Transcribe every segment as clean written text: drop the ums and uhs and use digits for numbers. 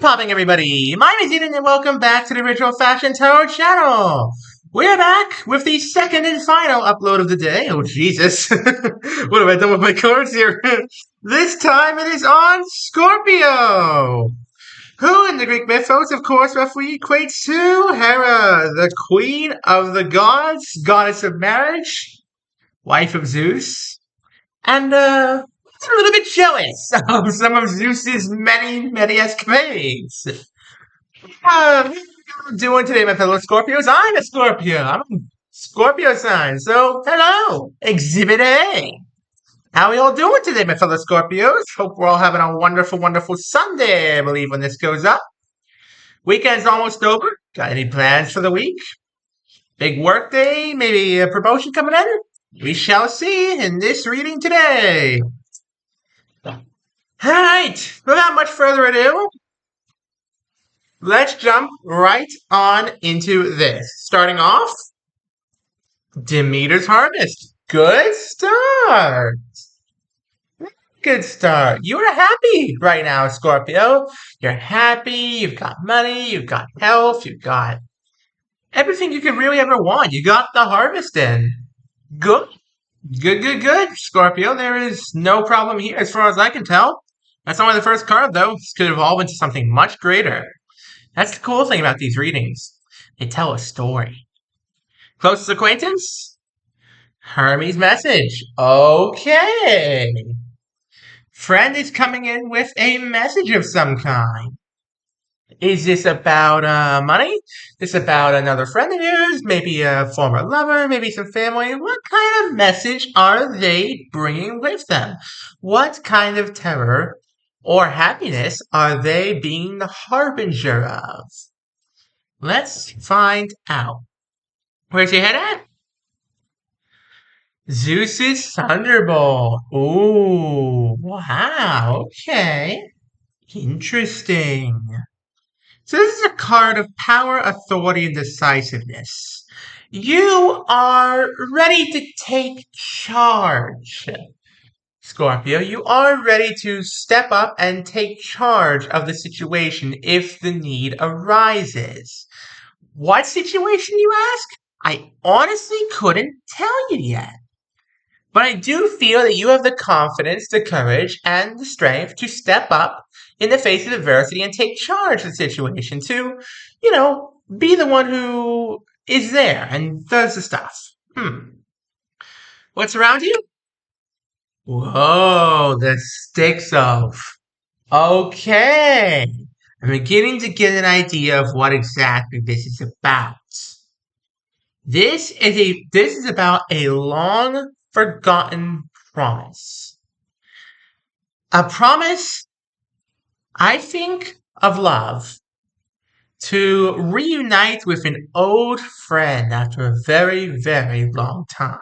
popping, everybody? My name is Eden, and welcome back to the Ritual Fashion Tarot channel. We're back with the second and final upload of the day. Oh, Jesus. What have I done with my cards here? This time it is on Scorpio, who in the Greek mythos, of course, roughly equates to Hera, the queen of the gods, goddess of marriage, wife of Zeus, and, a little bit jealous of some of Zeus's many escapades. What are you doing today, my fellow Scorpios? I'm a Scorpio. I'm a Scorpio sign. So, hello, Exhibit A. How are we all doing today, my fellow Scorpios? Hope we're all having a wonderful Sunday, I believe, when this goes up. Weekend's almost over. Got any plans for the week? Big work day? Maybe a promotion coming in? We shall see in this reading today. Alright, without much further ado, let's jump right on into this. Starting off, Demeter's Harvest. Good start. Good start. You're happy right now, Scorpio. You're happy, you've got money, you've got health, you've got everything you could really ever want. You got the harvest in. Good. Good, Scorpio. There is no problem here as far as I can tell. That's only the first card, though. This could evolve into something much greater. That's the cool thing about these readings. They tell a story. Closest acquaintance? Hermes message. Okay. Friend is coming in with a message of some kind. Is this about money? Is this about another friend of yours? Maybe a former lover? Maybe some family? What kind of message are they bringing with them? What kind of terror or happiness are they being the harbinger of? Let's find out. Where's your head at? Zeus's Thunderbolt. Ooh, wow, okay. Interesting. So this is a card of power, authority, and decisiveness. You are ready to take charge, Scorpio. You are ready to step up and take charge of the situation if the need arises. What situation, you ask? I honestly couldn't tell you yet. But I do feel that you have the confidence, the courage, and the strength to step up in the face of adversity and take charge of the situation to, be the one who is there and does the stuff. What's around you? Whoa, the sticks of. Okay. I'm beginning to get an idea of what exactly this is about. This is about a long forgotten promise. A promise, I think, of love, to reunite with an old friend after a very long time.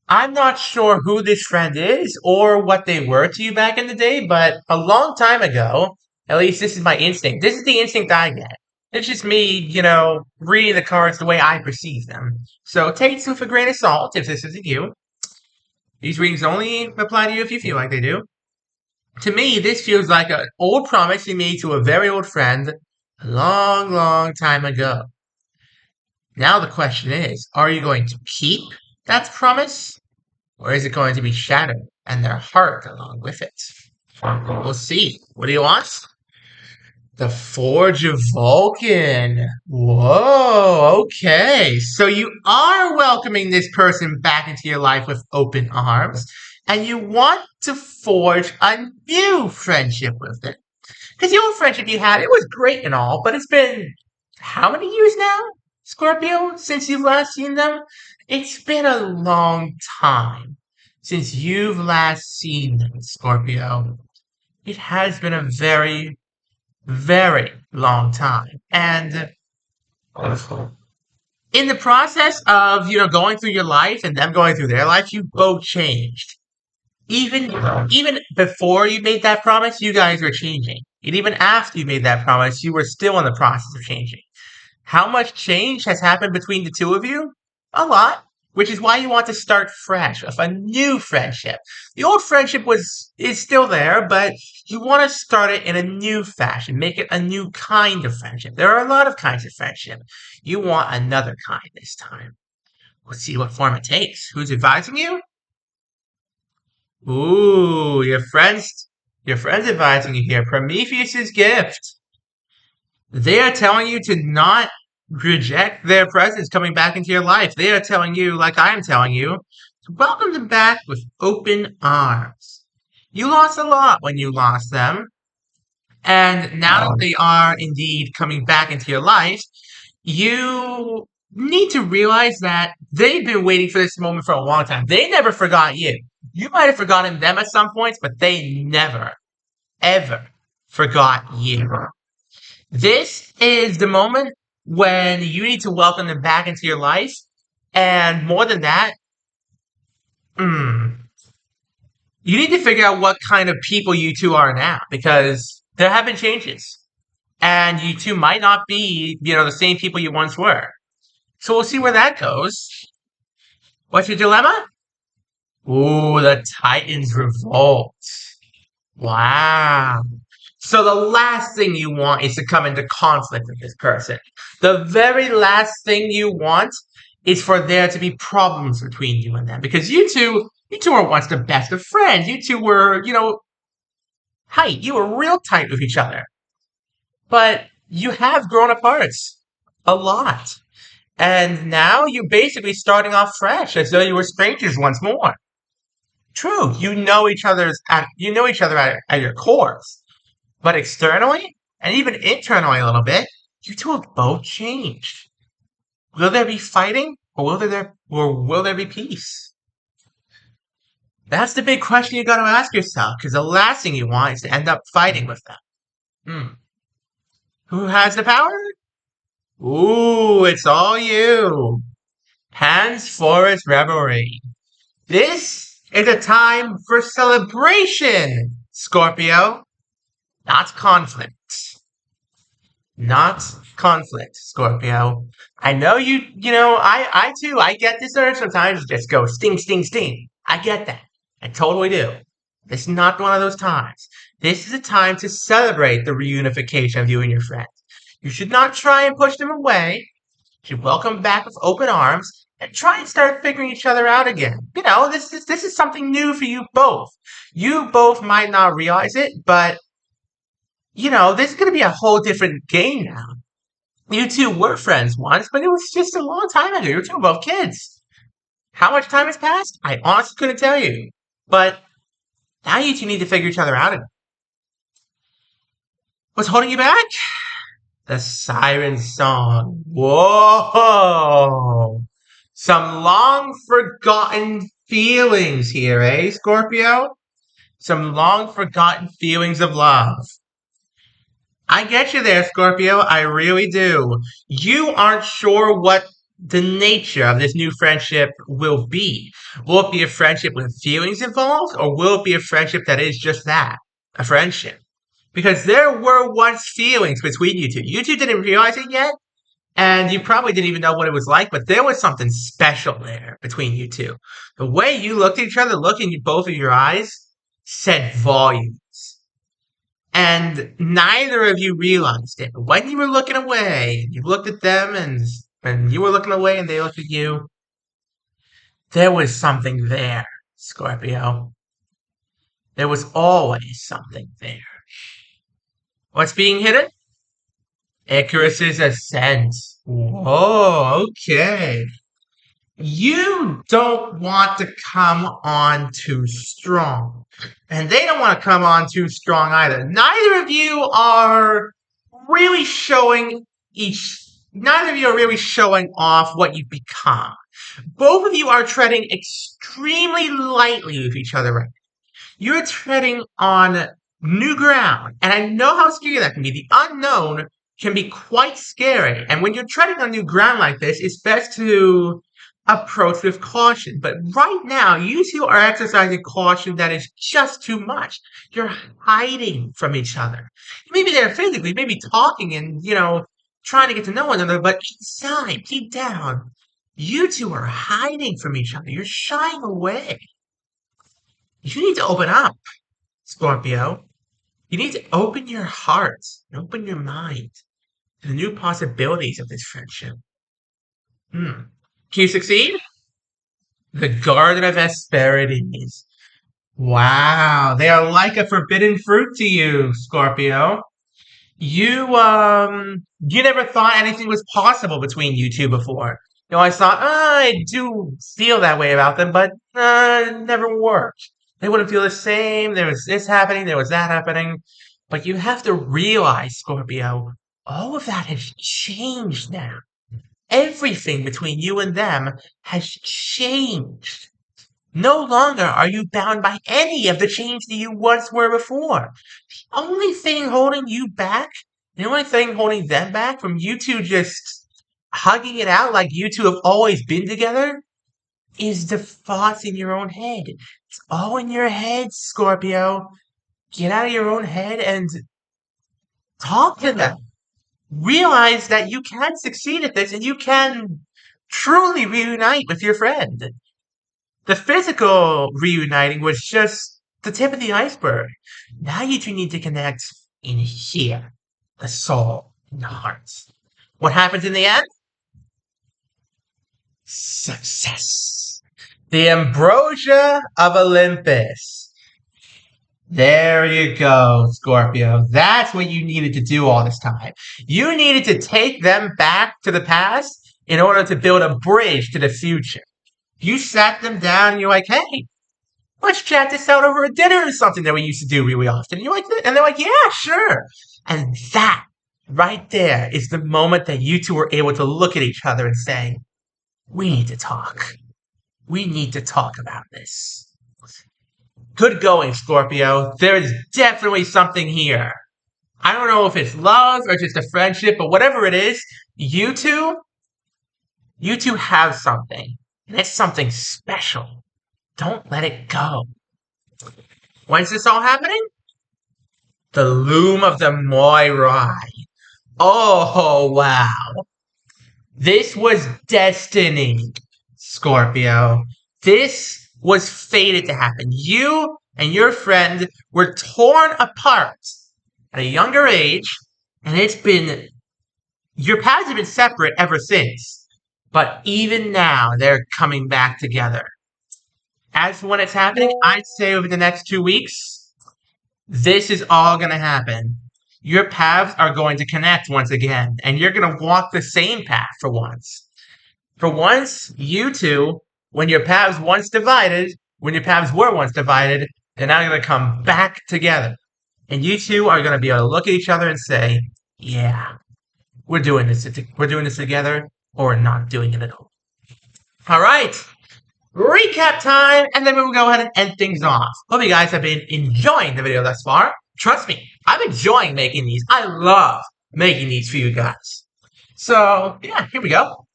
I'm not sure who this friend is or what they were to you back in the day, but a long time ago, at least this is my instinct. This is the instinct I get. It's just me, reading the cards the way I perceive them. So take this with a grain of salt if this isn't you. These readings only apply to you if you feel like they do. To me, this feels like an old promise you made to a very old friend a long time ago. Now the question is, are you going to keep that promise? Or is it going to be shattered and their heart along with it? We'll see. What do you want? The Forge of Vulcan. Whoa, okay. So you are welcoming this person back into your life with open arms, and you want to forge a new friendship with them. Because the old friendship you had, it was great and all, but it's been how many years now, Scorpio, since you've last seen them? It's been a long time since you've last seen them, Scorpio. It has been a very long time. And in the process of, going through your life and them going through their life, you both changed. Even before you made that promise, you guys were changing. And even after you made that promise, you were still in the process of changing. How much change has happened between the two of you? A lot. which is why you want to start fresh with a new friendship. The old friendship is still there, but you want to start it in a new fashion, make it a new kind of friendship. There are a lot of kinds of friendship. You want another kind this time. We'll see what form it takes. Who's advising you? Ooh, your friend's advising you here. Prometheus's gift. They are telling you to not reject their presence coming back into your life. They are telling you, like I am telling you, to welcome them back with open arms. You lost a lot when you lost them, and now that they are indeed coming back into your life, you need to realize that they've been waiting for this moment for a long time. They never forgot you. You might have forgotten them at some points, but they never, ever forgot you. This is the moment when you need to welcome them back into your life. And more than that, you need to figure out what kind of people you two are now, because there have been changes. And you two might not be, the same people you once were. So we'll see where that goes. What's your dilemma? Ooh, the Titans revolt. Wow. So the last thing you want is to come into conflict with this person. The very last thing you want is for there to be problems between you and them. Because you two were once the best of friends. You two were, tight. You were real tight with each other. But you have grown apart a lot. And now you're basically starting off fresh as though you were strangers once more. True, you know each other at your cores. But externally, and even internally a little bit, you two have both changed. Will there be fighting, or will there be peace? That's the big question you got to ask yourself, because the last thing you want is to end up fighting with them. Hmm. Who has the power? Ooh, it's all you. Hands Forest Revelry. This is a time for celebration, Scorpio, not conflict. Not conflict, Scorpio. I know I too, I get this urge sometimes to just go sting, sting, sting. I get that. I totally do. This is not one of those times. This is a time to celebrate the reunification of you and your friends. You should not try and push them away. You should welcome back with open arms and try and start figuring each other out again. This is something new for you both. You both might not realize it, but this is going to be a whole different game now. You two were friends once, but it was just a long time ago. You two were both kids. How much time has passed? I honestly couldn't tell you. But now you two need to figure each other out again. What's holding you back? The Siren Song. Whoa! Some long forgotten feelings here, eh, Scorpio? Some long forgotten feelings of love. I get you there, Scorpio. I really do. You aren't sure what the nature of this new friendship will be. Will it be a friendship with feelings involved, or will it be a friendship that is just that, a friendship? Because there were once feelings between you two. You two didn't realize it yet, and you probably didn't even know what it was like, but there was something special there between you two. The way you looked at each other, looking in both of your eyes, said volumes. And neither of you realized it. But when you were looking away, you looked at them, and you were looking away and they looked at you, there was something there, Scorpio. There was always something there. What's being hidden? Icarus's ascent. Whoa, okay. You don't want to come on too strong. And they don't want to come on too strong either. Neither of you are really showing off what you've become. Both of you are treading extremely lightly with each other right now. You're treading on new ground. And I know how scary that can be. The unknown can be quite scary. And when you're treading on new ground like this, it's best to approach with caution. But right now, you two are exercising caution that is just too much. You're hiding from each other. Maybe they're physically, maybe talking and, trying to get to know one another, but inside, deep down, You two are hiding from each other. You're shying away. You need to open up, Scorpio. You need to open your heart and open your mind to the new possibilities of this friendship. Can you succeed? The Garden of Hesperides. Wow, they are like a forbidden fruit to you, Scorpio. You never thought anything was possible between you two before. You always thought, I do feel that way about them, but it never worked. They wouldn't feel the same. There was this happening, there was that happening. But you have to realize, Scorpio, all of that has changed now. Everything between you and them has changed. No longer are you bound by any of the chains that you once were before. The only thing holding you back, the only thing holding them back from you two just hugging it out like you two have always been together, is the thoughts in your own head. It's all in your head, Scorpio. Get out of your own head and talk to them. Realize that you can succeed at this and you can truly reunite with your friend. The physical reuniting was just the tip of the iceberg. Now you two need to connect in here, the soul and the heart. What happens in the end? Success. The ambrosia of Olympus. There you go, Scorpio. That's what you needed to do all this time. You needed to take them back to the past in order to build a bridge to the future. You sat them down and you're like, hey, let's chat this out over a dinner or something that we used to do really often. And you're like, and they're like, yeah, sure. And that right there is the moment that you two were able to look at each other and say, we need to talk. We need to talk about this. Good going, Scorpio. There is definitely something here. I don't know if it's love or just a friendship, but whatever it is, you two have something. And it's something special. Don't let it go. When's this all happening? The loom of the Moirai. Oh, wow. This was destiny, Scorpio. This was fated to happen. You and your friend were torn apart at a younger age, and your paths have been separate ever since. But even now, they're coming back together. As for when it's happening, I'd say over the next 2 weeks, this is all going to happen. Your paths are going to connect once again, and you're going to walk the same path for once. For once, you two, when your paths were once divided, they're now going to come back together. And you two are going to be able to look at each other and say, yeah, we're doing this together, or we're not doing it at all. All right. Recap time, and then we will go ahead and end things off. Hope you guys have been enjoying the video thus far. Trust me, I'm enjoying making these. I love making these for you guys. So, yeah, here we go.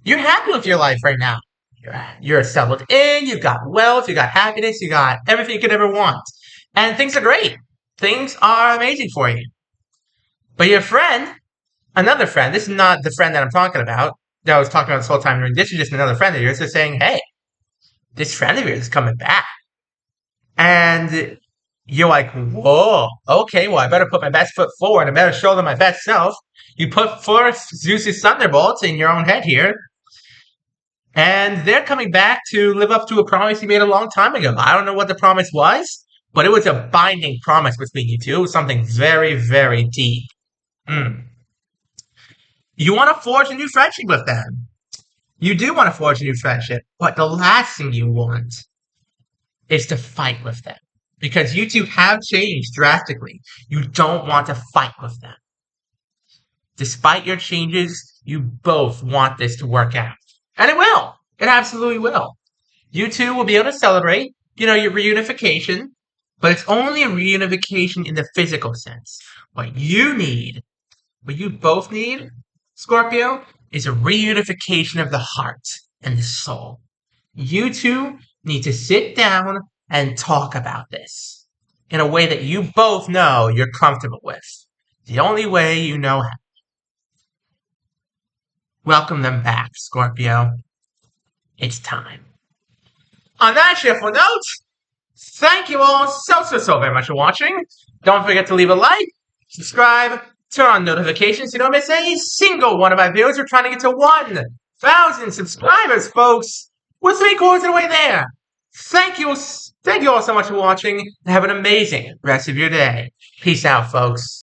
You're happy with your life right now. You're settled in, you've got wealth, you got happiness, you got everything you could ever want. And things are great. Things are amazing for you. But your friend, another friend, this is not the friend that I'm talking about, that I was talking about this whole time. This is just another friend of yours that's saying, hey, this friend of yours is coming back. And you're like, whoa, okay, well, I better put my best foot forward. I better show them my best self. You put forth Zeus's thunderbolts in your own head here. And they're coming back to live up to a promise you made a long time ago. I don't know what the promise was, but it was a binding promise between you two. It was something very, very deep. You want to forge a new friendship with them. You do want to forge a new friendship, but the last thing you want is to fight with them. Because you two have changed drastically. You don't want to fight with them. Despite your changes, you both want this to work out. And it will. It absolutely will. You two will be able to celebrate, your reunification, but it's only a reunification in the physical sense. What you both need, Scorpio, is a reunification of the heart and the soul. You two need to sit down and talk about this in a way that you both know you're comfortable with. The only way you know how. Welcome them back, Scorpio. It's time. On that cheerful note, thank you all so very much for watching. Don't forget to leave a like, subscribe, turn on notifications so you don't miss any single one of my videos. We're trying to get to 1,000 subscribers, folks. We're 3/4 of the way there. Thank you all so much for watching, and have an amazing rest of your day. Peace out, folks.